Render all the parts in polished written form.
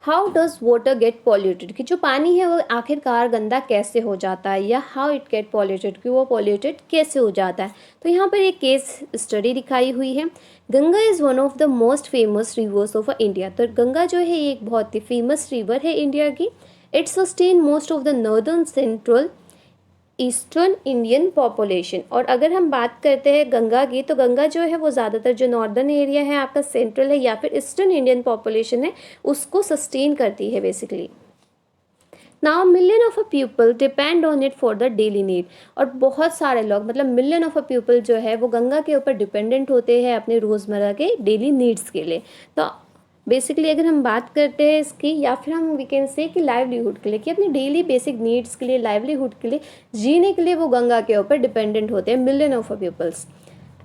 How does water get polluted, कि जो पानी है वो आखिरकार गंदा कैसे हो जाता है, या हाउ इट गेट पॉल्यूटेड, कि वो पॉल्यूटेड कैसे हो जाता है। तो यहाँ पर एक केस स्टडी दिखाई हुई है। Ganga is one of the most famous reverse of India. तो गंगा जो है ये एक बहुत ही फेमस रिवर है इंडिया की। It sustain most of the northern central eastern Indian population. और अगर हम बात करते हैं गंगा की, तो गंगा जो है वो ज़्यादातर जो नॉर्दर्न एरिया है आपका, सेंट्रल है या फिर ईस्टर्न इंडियन पॉपुलेशन है, उसको सस्टेन करती है basically. Now million of a people depend on it for the daily need. और बहुत सारे लोग, मतलब मिलियन ऑफ अ पीपल जो है वो गंगा के ऊपर डिपेंडेंट होते हैं अपने रोज़मर्रा के डेली नीड्स के लिए। तो बेसिकली अगर हम बात करते हैं इसकी, या फिर हम वी कैन से कि लाइवलीहुड के लिए, कि अपनी डेली बेसिक नीड्स के लिए, लाइवलीहुड के लिए, जीने के लिए वो गंगा के ऊपर डिपेंडेंट होते हैं, million of peoples.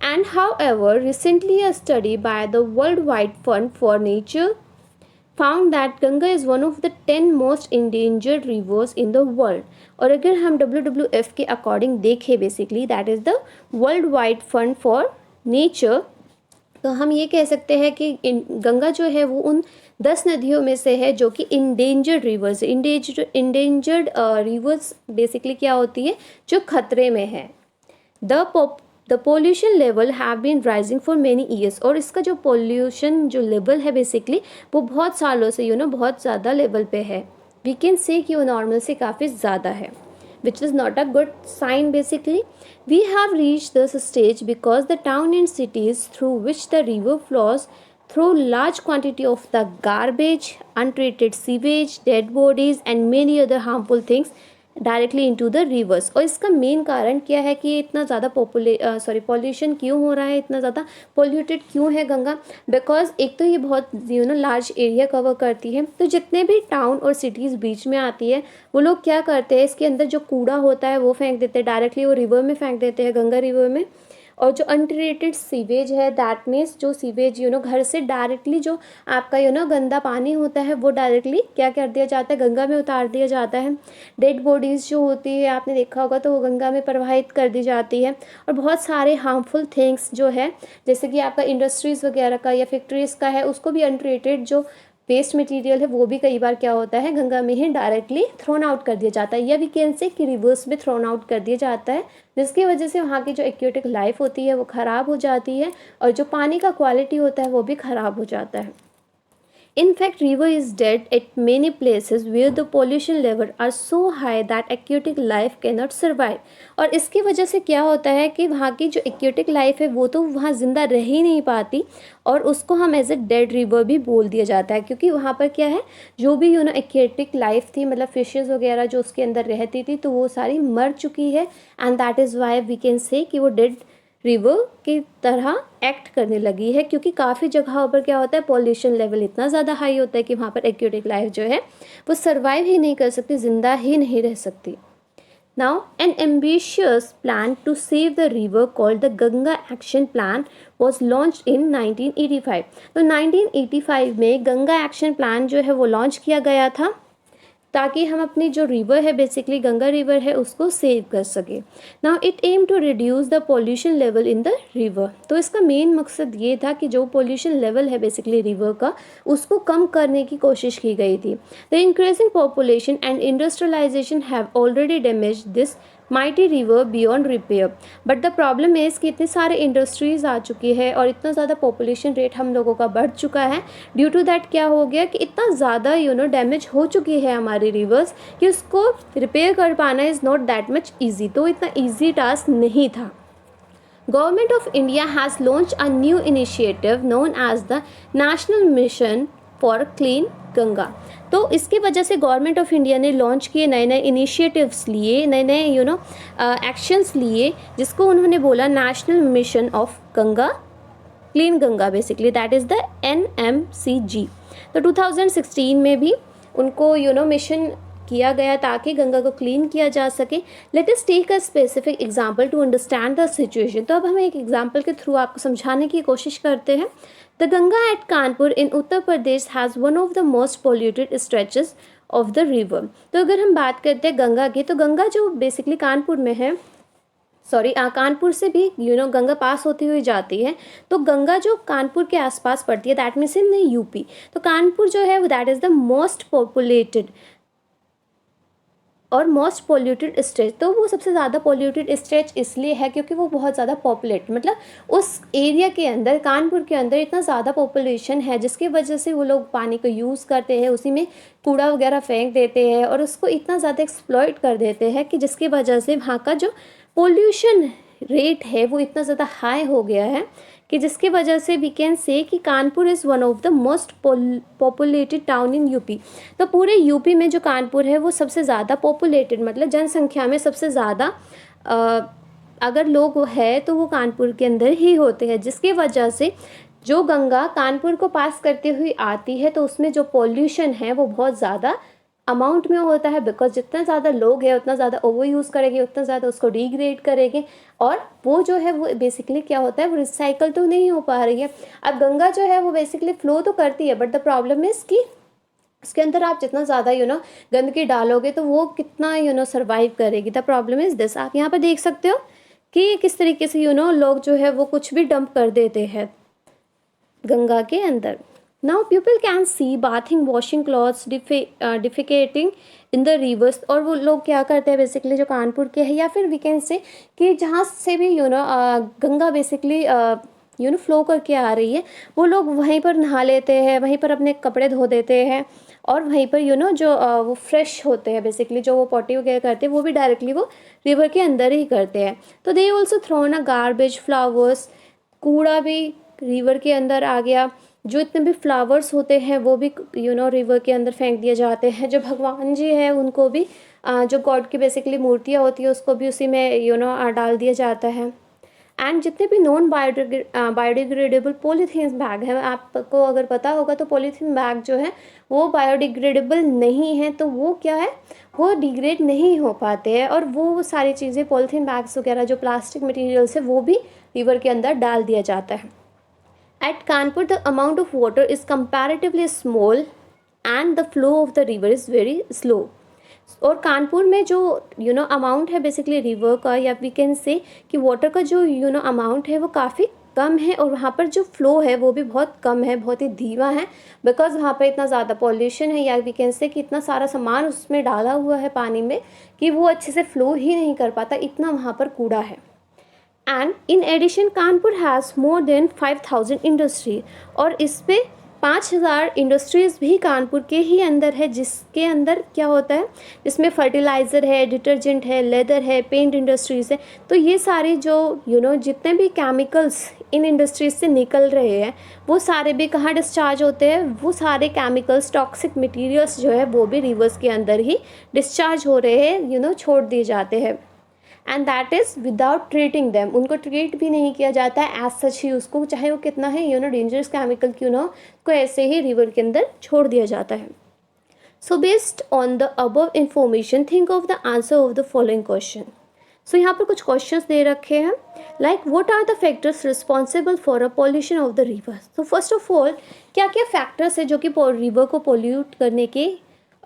And however recently a study by the world wide fund for nature found that Ganga is one of the 10 most endangered rivers in the world. और अगर हम WWF के अकॉर्डिंग देखें, basically that is the world wide fund for nature, तो हम ये कह सकते हैं कि गंगा जो है वो उन 10 नदियों में से है जो कि endangered rivers. Endangered rivers basically क्या होती है, जो खतरे में है। The pollution level have been rising for many years. और इसका जो पोल्यूशन जो लेवल है बेसिकली वो बहुत सालों से बहुत ज़्यादा लेवल पे है। वी कैन से कि वो नॉर्मल से काफ़ी ज़्यादा है, which is not a good sign basically. We have reached this stage because the town and cities through which the river flows throw large quantity of the garbage, untreated sewage, dead bodies and many other harmful things directly into the reverse. और इसका main कारण क्या है कि इतना ज़्यादा pollution क्यों हो रहा है, इतना ज़्यादा पोल्यूटेड क्यों है गंगा? बिकॉज एक तो ये बहुत लार्ज एरिया कवर करती है, तो जितने भी टाउन और सिटीज़ बीच में आती है वो लोग क्या करते हैं, इसके अंदर जो कूड़ा होता है वो फेंक देते हैं, डायरेक्टली वो रिवर में फेंक देते हैं, गंगा रिवर में। और जो अनट्रीटेड सीवेज है, दैट मीन्स जो सीवेज घर से डायरेक्टली जो आपका गंदा पानी होता है वो डायरेक्टली क्या कर दिया जाता है, गंगा में उतार दिया जाता है। डेड बॉडीज़ जो होती है आपने देखा होगा तो वो गंगा में प्रवाहित कर दी जाती है। और बहुत सारे हार्मफुल थिंग्स जो है, जैसे कि आपका इंडस्ट्रीज़ वगैरह का या फैक्ट्रीज़ का है, उसको भी अनट्रीटेड जो वेस्ट मटेरियल है वो भी कई बार क्या होता है, गंगा में ही डायरेक्टली थ्रोन आउट कर दिया जाता है, या वी कैन से कि रिवर्स में थ्रोन आउट कर दिया जाता है, जिसकी वजह से वहाँ की जो एक्वेटिक लाइफ होती है वो ख़राब हो जाती है, और जो पानी का क्वालिटी होता है वो भी ख़राब हो जाता है। In fact, river is dead at many places where the pollution level are so high that aquatic life cannot survive. और इसकी वजह से क्या होता है कि वहाँ की जो aquatic life है वो तो वहाँ ज़िंदा रह ही नहीं पाती, और उसको हम एज ए डेड रिवर भी बोल दिया जाता है, क्योंकि वहाँ पर क्या है, जो भी aquatic life थी, मतलब फिशेज़ वगैरह जो उसके अंदर रहती थी, तो वो सारी मर चुकी है, and that is why we can say कि वो डेड रिवर की तरह एक्ट करने लगी है, क्योंकि काफ़ी जगहों पर क्या होता है, पॉल्यूशन लेवल इतना ज़्यादा हाई होता है कि वहाँ पर एक्वेटिक लाइफ जो है वो सर्वाइव ही नहीं कर सकती, ज़िंदा ही नहीं रह सकती। Now an ambitious plan to save the river called the Ganga action plan was launch in 1985। तो 1985 में गंगा एक्शन प्लान जो है वो लॉन्च किया गया था, ताकि हम अपनी जो रिवर है, बेसिकली गंगा रिवर है, उसको सेव कर सके। Now it aim to reduce the pollution level in the river. तो इसका मेन मकसद ये था कि जो पॉल्यूशन लेवल है बेसिकली रिवर का, उसको कम करने की कोशिश की गई थी। The increasing population and industrialisation have already damaged this mighty river beyond repair. But the problem is कि इतने सारे इंडस्ट्रीज़ आ चुकी है और इतना ज़्यादा पॉपुलेशन रेट हम लोगों का बढ़ चुका है, ड्यू टू दैट क्या हो गया कि इतना ज़्यादा डैमेज हो चुकी है हमारी रिवर्स कि उसको रिपेयर कर पाना is not that much easy. तो इतना ईजी टास्क नहीं था। Government of India has launched a new initiative known as the National Mission for Clean Ganga। तो इसकी वजह से गवर्नमेंट ऑफ इंडिया ने लॉन्च किए नए नए इनिशिएटिव्स लिए, नए नए एक्शंस लिए, जिसको उन्होंने बोला national mission of Ganga, clean Ganga basically, that is the NMCG। तो 2016 में भी उनको मिशन किया गया ताकि गंगा को क्लीन किया जा सके। Let us take a specific example to understand the situation. तो अब हम एक एग्जांपल के थ्रू आपको समझाने की कोशिश करते हैं। The Ganga at Kanpur in Uttar Pradesh has one of the most polluted stretches of the river. तो अगर हम बात करते हैं गंगा की, तो गंगा जो बेसिकली कानपुर में है, कानपुर से भी गंगा पास होती हुई जाती है। तो गंगा जो कानपुर के आसपास पड़ती है, दैट मीन्स इन यूपी। तो कानपुर जो है that is the most populated और मोस्ट पोल्यूटेड स्टेट। तो वो सबसे ज़्यादा पोल्यूटेड स्टेट इसलिए है क्योंकि वो बहुत ज़्यादा पॉपुलेट, मतलब उस एरिया के अंदर, कानपुर के अंदर इतना ज़्यादा पॉपुलेशन है जिसकी वजह से वो लोग पानी को यूज़ करते हैं, उसी में कूड़ा वगैरह फेंक देते हैं और उसको इतना ज़्यादा एक्सप्लॉइट कर देते हैं कि जिसकी वजह से वहाँ का जो पोल्यूशन रेट है वो इतना ज़्यादा हाई हो गया है कि जिसकी वजह से वी कैन से कि Kanpur is one of the most populated town in UP. तो पूरे यूपी में जो कानपुर है वो सबसे ज़्यादा पॉपुलेटेड, मतलब जनसंख्या में सबसे ज़्यादा अगर लोग है तो वो कानपुर के अंदर ही होते हैं, जिसकी वजह से जो गंगा कानपुर को पास करते हुए आती है तो उसमें जो पॉल्यूशन है वो बहुत ज़्यादा अमाउंट में होता है, बिकॉज जितना ज़्यादा लोग हैं उतना ज़्यादा ओवर यूज़ करेंगे, उतना ज़्यादा उसको डिग्रेड करेंगे और वो जो है वो बेसिकली क्या होता है, वो रिसाइकल तो नहीं हो पा रही है। अब गंगा जो है वो बेसिकली फ्लो तो करती है, बट द प्रॉब्लम इज़ कि उसके अंदर आप जितना ज़्यादा गंदगी डालोगे तो वो कितना सर्वाइव करेगी। The problem is this. आप यहाँ पर देख सकते हो कि किस तरीके से लोग जो है वो कुछ भी डंप कर देते हैं गंगा के अंदर। Now people can see bathing, washing clothes, defecating in the rivers। और वो लोग क्या करते हैं बेसिकली जो कानपुर के हैं या फिर वी कैन से कि जहाँ से भी गंगा बेसिकली फ्लो करके आ रही है, वो लोग वहीं पर नहा लेते हैं, वहीं पर अपने कपड़े धो देते हैं और वहीं पर जो वो फ्रेश होते हैं, बेसिकली जो वो पॉटी वगैरह करते हैं वो भी डायरेक्टली वो रिवर के अंदर ही करते हैं। तो they also thrown a garbage, flowers, कूड़ा भी रिवर के अंदर आ गया, जो इतने भी फ्लावर्स होते हैं वो भी रिवर के अंदर फेंक दिए जाते हैं। जो भगवान जी है उनको भी जो गॉड की बेसिकली मूर्तियाँ होती है उसको भी उसी में डाल दिया जाता है। एंड जितने भी नॉन बायोडिग्रेडेबल पॉलीथीन बैग हैं, आपको अगर पता होगा तो पॉलीथीन बैग जो है वो बायोडिग्रेडेबल नहीं है, तो वो क्या है, वो डिग्रेड नहीं हो पाते हैं और वो सारी चीज़ें पॉलीथीन बैग्स वगैरह जो प्लास्टिक मटेरियल्स है वो भी रिवर के अंदर डाल दिया जाता है। At Kanpur, the amount of water is comparatively small and the flow of the river is very slow। और कानपुर में जो अमाउंट है बेसिकली रिवर का, या वी कैन से कि वाटर का जो अमाउंट है वो काफ़ी कम है और वहाँ पर जो फ्लो है वो भी बहुत कम है, बहुत ही धीमा है, बिकॉज वहाँ पर इतना ज़्यादा पॉल्यूशन है, या वी कैन से कि इतना सारा सामान उसमें डाला हुआ है पानी में कि वो अच्छे से फ्लो ही नहीं कर पाता, इतना वहाँ पर कूड़ा है। And in addition Kanpur has more than 5000 industry. और इस पे 5000 इंडस्ट्रीज़ भी कानपुर के ही अंदर है, जिसके अंदर क्या होता है, जिसमें फर्टिलाइज़र है, डिटर्जेंट है, लेदर है, पेंट इंडस्ट्रीज़ है। तो ये सारे जो जितने भी केमिकल्स इन इंडस्ट्रीज़ से निकल रहे हैं वो सारे भी कहाँ डिस्चार्ज होते हैं, वो सारे केमिकल्स, टॉक्सिक मटीरियल्स जो है वो भी रिवर्स के अंदर ही डिस्चार्ज हो रहे हैं, छोड़ दिए जाते हैं। And that is without treating them, उनको ट्रीट भी नहीं किया जाता है एज सच ही, उसको चाहे वो कितना है डेंजरस केमिकल क्यों ना हो, उसको ऐसे ही रिवर के अंदर छोड़ दिया जाता है। So based on the above information think of the answer of the following question. So यहाँ पर कुछ क्वेश्चंस दे रखे हैं, like what are the factors responsible for a pollution of the river. तो फर्स्ट ऑफ ऑल क्या क्या factors है जो कि रिवर को पोल्यूट करने के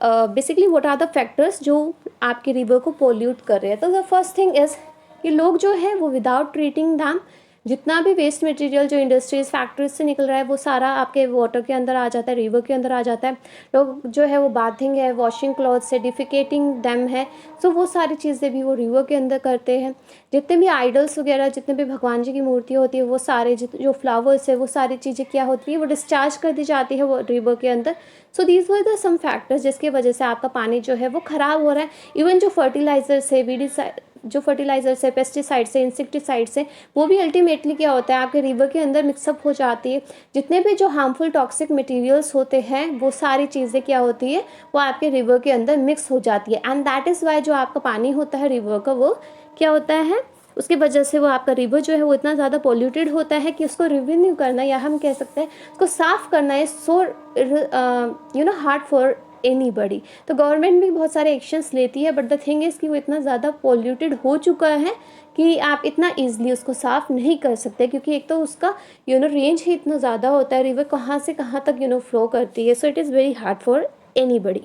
basically what are the factors जो आपके रिवर को पोल्यूट कर रहे हैं। तो द फर्स्ट थिंग इज़ कि लोग जो है वो विदाउट ट्रीटिंग दैम, जितना भी वेस्ट मटेरियल जो इंडस्ट्रीज फैक्ट्रीज से निकल रहा है वो सारा आपके वाटर के अंदर आ जाता है, रिवर के अंदर आ जाता है। लोग जो है वो बाथिंग है, वॉशिंग क्लॉथ्स है, डिफिकेटिंग दैम है, सो वो सारी चीज़ें भी वो रिवर के अंदर करते हैं। जितने भी आइडल्स वगैरह, जितने भी भगवान जी की मूर्तियाँ होती है, वो सारे जो फ्लावर्स है वो सारी चीज़ें क्या होती है, वो डिस्चार्ज कर दी जाती है वो रिवर के अंदर। So these were the some factors जिसकी वजह से आपका पानी जो है वो ख़राब हो रहा है। इवन जो फर्टिलाइजर्स है, जो फर्टिलाइजर्स है, पेस्टिसाइड्स है, इंसेक्टिसाइड्स है, वो भी अल्टीमेटली क्या होता है आपके रिवर के अंदर मिक्सअप हो जाती है। जितने भी जो हार्मफुल टॉक्सिक मटेरियल्स होते हैं वो सारी चीज़ें क्या होती है, वो आपके रिवर के अंदर मिक्स हो जाती है। एंड दैट इज़ वाई जो आपका पानी होता है रिवर का, वो क्या होता है, उसकी वजह से वो आपका रिवर जो है वो इतना ज़्यादा पॉल्यूटेड होता है कि उसको रिन्यू करना, या हम कह सकते हैं उसको साफ़ करना है सो हार्ड फॉर एनीबडी। तो गवर्नमेंट भी बहुत सारे एक्शंस लेती है, बट द थिंग इज़ कि वो इतना ज़्यादा पॉल्यूटेड हो चुका है कि आप इतना ईजिली उसको साफ़ नहीं कर सकते, क्योंकि एक तो उसका रेंज ही इतना ज़्यादा होता है, रिवर कहाँ से कहाँ तक फ्लो करती है। So it is very hard for anybody.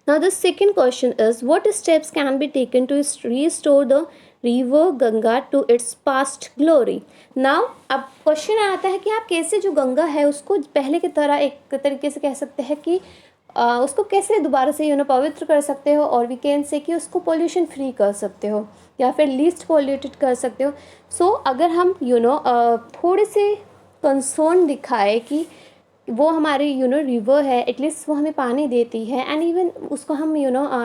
Now the second question is, what steps can be taken to restore the river Ganga to its past glory. Now अब क्वेश्चन आता है कि आप कैसे जो गंगा है उसको पहले की तरह एक तरीके से कह सकते हैं कि उसको कैसे दोबारा से पवित्र कर सकते हो, और वी कैन से कि उसको पोल्यूशन फ्री कर सकते हो या फिर लीस्ट पोल्यूटेड कर सकते हो। सो अगर हम थोड़े से कंसर्न दिखाए कि वो हमारी रिवर है, एटलीस्ट वो हमें पानी देती है, एंड इवन उसको हम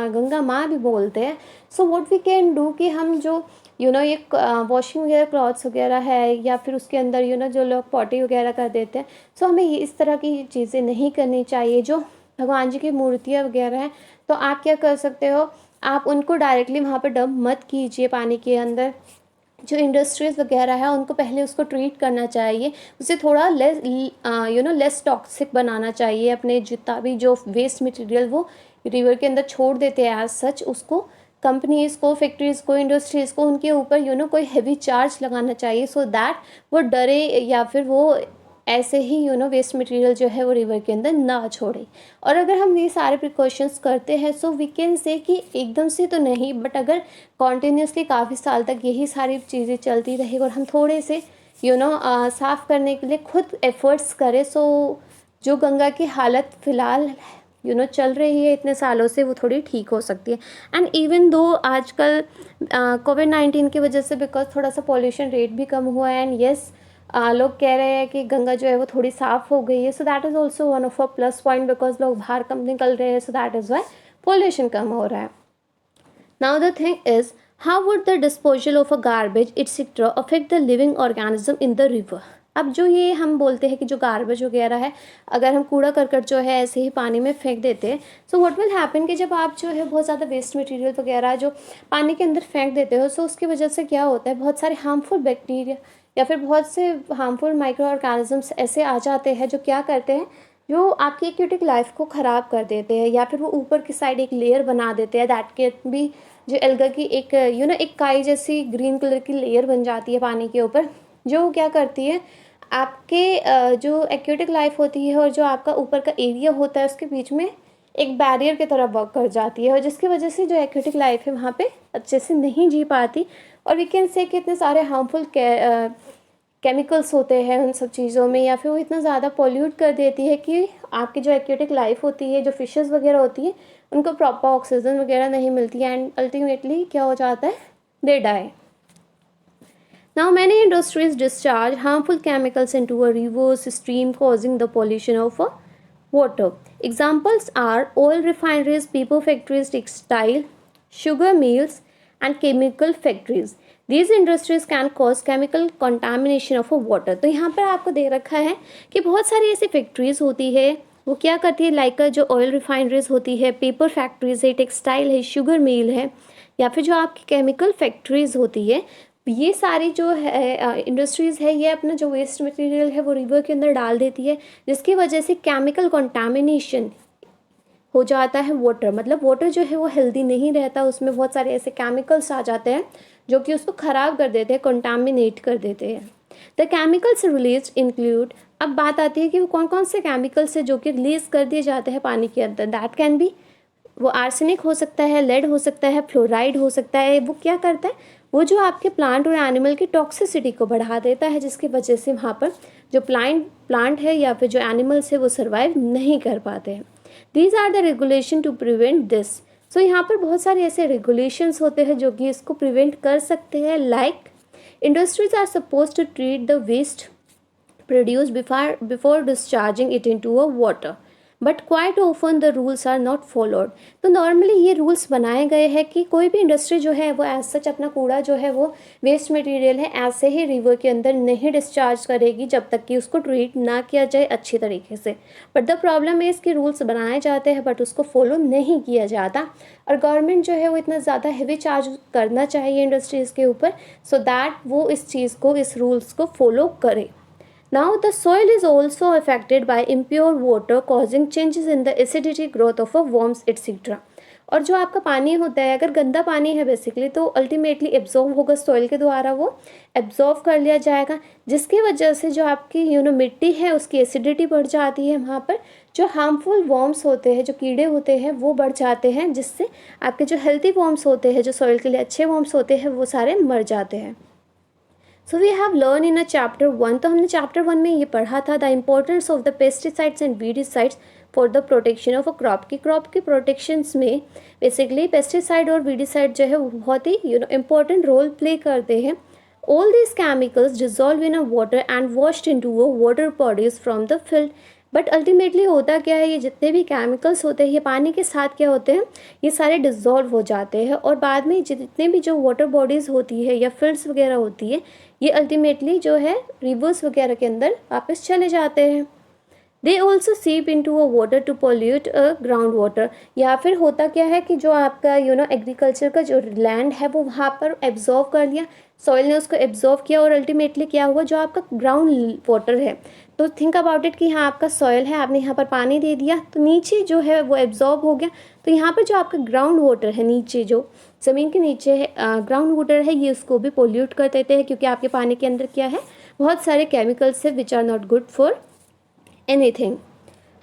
गंगा माँ भी बोलते हैं। So what we can do कि हम जो ये वॉशिंग वगैरह क्लॉथ्स वगैरह है या फिर उसके अंदर जो लोग पॉटी वगैरह कर देते हैं, सो हमें इस तरह की चीज़ें नहीं करनी चाहिए। जो भगवान जी की मूर्तियाँ वगैरह हैं, तो आप क्या कर सकते हो, आप उनको डायरेक्टली वहाँ पर डंप मत कीजिए पानी के अंदर। जो इंडस्ट्रीज़ वगैरह है उनको पहले उसको ट्रीट करना चाहिए, उसे थोड़ा लेस टॉक्सिक बनाना चाहिए। अपने जितना भी जो वेस्ट मटेरियल वो रिवर के अंदर छोड़ देते हैं एज सच, उसको कंपनीज़ को, फैक्ट्रीज़ को, इंडस्ट्रीज़ को उनके ऊपर कोई हैवी चार्ज लगाना चाहिए, सो दैट वो डरे या फिर वो ऐसे ही वेस्ट मटेरियल जो है वो रिवर के अंदर ना छोड़े। और अगर हम ये सारे प्रिकॉशंस करते हैं, सो वी कैन से कि एकदम से तो नहीं, बट अगर कॉन्टिन्यूसली काफ़ी साल तक यही सारी चीज़ें चलती रही और हम थोड़े से साफ़ करने के लिए खुद एफर्ट्स करें, सो जो गंगा की हालत फ़िलहाल चल रही है इतने सालों से, वो थोड़ी ठीक हो सकती है। एंड इवन दो आजकल कोविड-19 की वजह से बिकॉज थोड़ा सा पॉल्यूशन रेट भी कम हुआ है, एंड येस लोग कह रहे हैं कि गंगा जो है वो थोड़ी साफ़ हो गई है, so that is also one of a plus point, because लोग बाहर कम निकल रहे हैं, so that is why pollution कम हो रहा है। Now the thing is, how would the disposal of a garbage etcetera affect the living organism in the river. अब जो ये हम बोलते हैं कि जो गार्बेज वगैरह है, अगर हम कूड़ा करकट जो है ऐसे ही पानी में फेंक देते हैं, सो व्हाट विल हैपन कि जब आप जो है बहुत ज़्यादा वेस्ट मटेरियल वगैरह जो पानी के अंदर फेंक देते हो, सो उसकी वजह से क्या होता है, बहुत सारे हार्मफुल बैक्टीरिया या फिर बहुत से हार्मफुल माइक्रो ऑर्गेनिजम्स ऐसे आ जाते हैं जो क्या करते हैं, जो आपकी एक्वेटिक लाइफ को ख़राब कर देते हैं, या फिर वो ऊपर की साइड एक लेयर बना देते हैं। दैट कैन बी जो एल्गा की एक एक काई जैसी ग्रीन कलर की लेयर बन जाती है पानी के ऊपर, जो क्या करती है, आपके जो एक्वेटिक लाइफ होती है और जो आपका ऊपर का एरिया होता है उसके बीच में एक बैरियर की तरह वर्क कर जाती है, और जिसकी वजह से जो एक्वेटिक लाइफ है वहाँ पे अच्छे से नहीं जी पाती। और वी कैन से कि इतने सारे हार्मफुल केमिकल्स होते हैं उन सब चीज़ों में, या फिर वो इतना ज़्यादा पॉल्यूट कर देती है कि आपकी जो एक्वेटिक लाइफ होती है, जो फिशेस वगैरह होती है, उनको प्रॉपर ऑक्सीजन वगैरह नहीं मिलती है, एंड अल्टीमेटली क्या हो जाता है, they die. Now many industries discharge harmful chemicals into a reverse stream, causing the pollution of water. Examples are oil refineries, paper factories, textile, sugar mills, and chemical factories. These industries can cause chemical contamination of water. तो यहाँ पर आपको दे रखा है कि बहुत सारी ऐसी फैक्ट्रीज होती है, वो क्या करती है, लाइक जो ऑयल रिफाइनरीज होती है, पेपर फैक्ट्रीज है, टेक्सटाइल है, शुगर मिल है, या फिर जो आपकी केमिकल फैक्ट्रीज होती है, ये सारी जो है इंडस्ट्रीज़ है, ये अपना जो वेस्ट मटेरियल है वो रिवर के अंदर डाल देती है, जिसकी वजह से केमिकल कंटामिनेशन हो जाता है वाटर। मतलब वाटर जो है वो हेल्दी नहीं रहता, उसमें बहुत सारे ऐसे केमिकल्स आ जाते हैं जो कि उसको ख़राब कर देते हैं, कंटामिनेट कर देते हैं। द केमिकल्स रिलीज इंक्लूड, अब बात आती है कि वो कौन कौन से केमिकल्स है जो कि रिलीज़ कर दिए जाते हैं पानी के अंदर। दैट कैन बी, वो आर्सेनिक हो सकता है, लेड हो सकता है, फ्लोराइड हो सकता है। वो क्या करता है, वो जो आपके प्लांट और एनिमल की टॉक्सिसिटी को बढ़ा देता है, जिसकी वजह से वहाँ पर जो प्लांट है या फिर जो एनिमल्स है वो सर्वाइव नहीं कर पाते हैं। These are the regulation to prevent this. So यहाँ पर बहुत सारे ऐसे रेगुलेशंस होते हैं जो कि इसको प्रिवेंट कर सकते हैं। Like industries are suppose to treat the waste produce before discharging it into a water, but quite often the rules are not followed. तो नॉर्मली ये रूल्स बनाए गए हैं कि कोई भी इंडस्ट्री जो है वो एज सच अपना कूड़ा जो है वो वेस्ट मटेरियल है ऐसे ही रिवर के अंदर नहीं डिस्चार्ज करेगी जब तक कि उसको ट्रीट ना किया जाए अच्छी तरीके से। बट द प्रॉब्लम है इसके रूल्स बनाए जाते हैं बट उसको फॉलो नहीं किया जाता, और गवर्नमेंट जो है वो इतना ज़्यादा हेवी चार्ज करना चाहिए इंडस्ट्रीज़ के ऊपर, सो दैट वो इस चीज़ को, इस रूल्स को फॉलो करे। Now the soil is also affected by impure water causing changes in the acidity, growth of worms etc. और जो आपका पानी होता है अगर गंदा पानी है बेसिकली तो अल्टीमेटली एब्जॉर्ब होगा सॉइल के द्वारा, वो एब्जॉर्ब कर लिया जाएगा, जिसकी वजह से जो आपकी मिट्टी है उसकी एसिडिटी बढ़ जाती है। वहाँ पर जो हार्मफुल वॉर्म्स होते हैं, जो कीड़े होते हैं वो बढ़ जाते हैं, जिससे आपके जो हेल्थी वॉर्म्स होते हैं, जो सॉइल के लिए अच्छे वॉर्म्स होते हैं, वो सारे मर जाते हैं। So we have learn in a chapter 1, तो हमने चैप्टर 1 में ये पढ़ा था the importance of the pesticides and weedicides for the protection of a crop की क्रॉप के प्रोटेक्शंस में बेसिकली पेस्टिसाइड और वीडिसाइड जो है वो बहुत ही इम्पोर्टेंट रोल प्ले करते हैं। All these chemicals dissolve in a water and washed into a water bodies from the field. But ultimately होता क्या है, ये जितने भी केमिकल्स होते हैं ये पानी के साथ क्या होते हैं, ये सारे डिज़ोल्व हो जाते हैं और बाद में जितने भी जो वाटर बॉडीज़ होती है या फील्ड्स वगैरह होती है ये अल्टीमेटली जो है रिवर्स वगैरह के अंदर वापस चले जाते हैं। They also seep into a water to pollute a ground water. या फिर होता क्या है कि जो आपका एग्रीकल्चर का जो लैंड है वो वहाँ पर एब्जॉर्व कर लिया, सॉइल ने उसको एब्जॉर्व किया और अल्टीमेटली क्या हुआ, जो आपका ग्राउंड वाटर है, तो थिंक अबाउट इट कि यहाँ आपका सॉइल है, आपने यहाँ पर पानी दे दिया तो नीचे जो है वो एब्जॉर्ब हो गया, तो यहाँ पर जो आपका ग्राउंड वाटर है, नीचे जो ज़मीन के नीचे है ग्राउंड वाटर है, ये उसको भी पोल्यूट कर देते हैं, क्योंकि आपके पानी के अंदर क्या है, बहुत सारे केमिकल्स है which are not good for anything.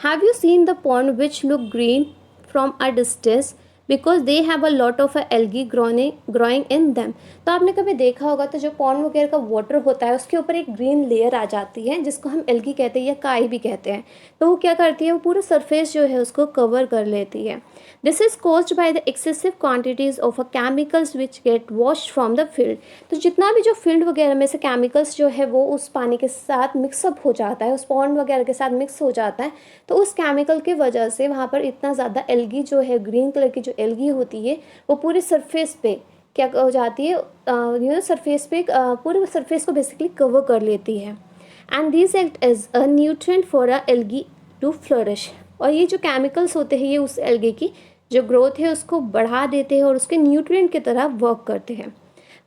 Have you seen the pond which look green from a distance because they have a lot of algae growing in them? तो आपने कभी देखा होगा तो जो पॉन्ड वगैरह का वाटर होता है उसके ऊपर एक ग्रीन लेयर आ जाती है जिसको हम एल्गी कहते हैं या काई भी कहते हैं। तो वो क्या करती है, वो पूरा सरफेस जो है उसको कवर कर लेती है। This is caused by the excessive quantities of a chemicals which get washed from the field. तो जितना भी जो फील्ड वगैरह में से केमिकल्स जो है वो उस पानी के साथ मिक्सअप हो जाता है, उस पॉन्ड वगैरह के साथ मिक्स हो जाता है, तो उस केमिकल की वजह से वहाँ पर इतना ज़्यादा एल्गी जो है, ग्रीन कलर की जो एल्गी होती है वो पूरे सरफेस पे क्या हो जाती है, सरफेस पे पूरे सरफेस को बेसिकली कवर कर लेती है। And this act as a nutrient for a algae to flourish. और ये जो केमिकल्स होते हैं ये उस एल्गे की जो ग्रोथ है उसको बढ़ा देते हैं और उसके न्यूट्रिएंट की तरह वर्क करते हैं।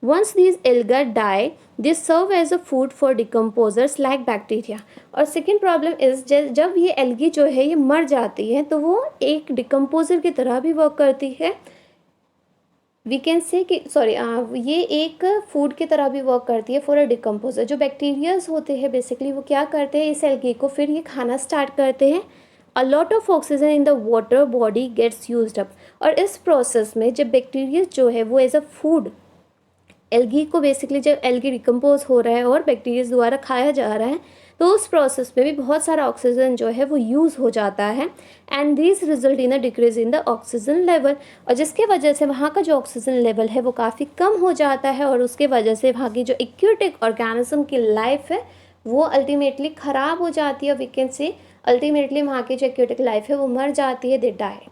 Once these alga die they serve as a food for decomposers like bacteria. और सेकेंड प्रॉब्लम इज जब ये एल्गी जो है ये मर जाती है तो वो एक डिकम्पोजर की तरह भी वर्क करती है। वी कैन से कि ये एक फूड की तरह भी वर्क करती है फॉर अ डिकम्पोजर। जो बैक्टीरियाज होते हैं बेसिकली वो क्या करते हैं, इस एल्गी को फिर ये खाना स्टार्ट करते हैं। A lot of oxygen in the water body gets used up. और इस प्रोसेस में जब बैक्टीरिया जो है वो एज अ फूड एल्गी को बेसिकली जब एल्गी डिकम्पोज हो रहा है और बैक्टीरिया द्वारा खाया जा रहा है तो उस प्रोसेस में भी बहुत सारा ऑक्सीजन जो है वो यूज़ हो जाता है। And this result in a decrease in the oxygen level. और जिसके वजह से वहाँ का जो ऑक्सीजन लेवल है वो काफ़ी कम हो जाता है और उसके वजह से वहाँ की जो एक्वेटिक ऑर्गेनिज्म की लाइफ है वो अल्टीमेटली ख़राब हो जाती है। वी कैन से अल्टीमेटली वहाँ की जो एक्वेटिक लाइफ है वो मर जाती है, दे डाई।